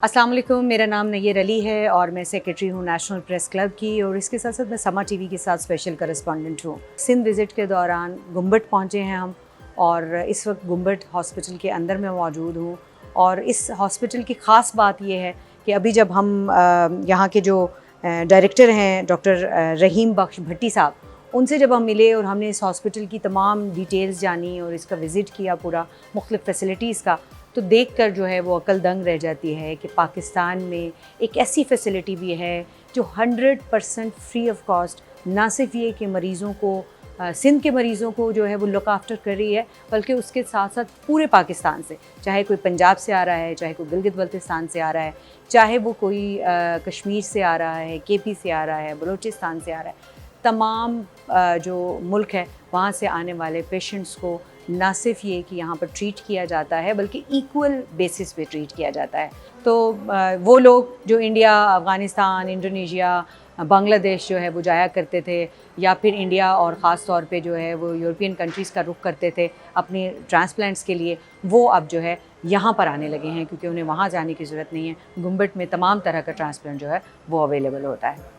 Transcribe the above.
अस्सलाम वालेकुम, मेरा नाम नैयर अली है और मैं सेक्रेटरी हूँ नेशनल प्रेस क्लब की और इसके साथ साथ मैं समा टीवी के साथ स्पेशल करेस्पॉन्डेंट हूँ। सिंध विज़िट के दौरान गुम्बट पहुँचे हैं हम और इस वक्त गुम्बट हॉस्पिटल के अंदर मैं मौजूद हूँ। और इस हॉस्पिटल की ख़ास बात यह है कि अभी जब हम यहाँ के जो डायरेक्टर हैं डॉक्टर रहीम बख्श भट्टी साहब, उनसे जब हम मिले और हमने इस हॉस्पिटल की तमाम डिटेल्स जानी और इसका विज़िट किया पूरा मुख्तलिफ़ फैसिलिटीज़ का, तो देखकर जो है वो अकल दंग रह जाती है कि पाकिस्तान में एक ऐसी फैसिलिटी भी है जो 100% फ्री ऑफ कॉस्ट ना सिर्फ ये कि मरीज़ों को सिंध के मरीज़ों को जो है वो लुक आफ्टर कर रही है, बल्कि उसके साथ साथ पूरे पाकिस्तान से, चाहे कोई पंजाब से आ रहा है, चाहे कोई गिलगित बल्तिस्तान से आ रहा है, चाहे वो कोई कश्मीर से आ रहा है, केपी से आ रहा है, बलूचिस्तान से आ रहा है, तमाम जो मुल्क है वहाँ से आने वाले पेशेंट्स को ना सिर्फ ये कि यहाँ पर ट्रीट किया जाता है बल्कि इक्वल बेसिस पे ट्रीट किया जाता है। तो वो लोग जो इंडिया, अफ़गानिस्तान, इंडोनेशिया, बांग्लादेश जो है वो जाया करते थे, या फिर इंडिया और ख़ास तौर पे जो है वो यूरोपियन कंट्रीज़ का रुख करते थे अपनी ट्रांसप्लांट्स के लिए, वो अब जो है यहाँ पर आने लगे हैं क्योंकि उन्हें वहाँ जाने की ज़रूरत नहीं है। गुम्बट में तमाम तरह का ट्रांसप्लांट जो है वो अवेलेबल होता है।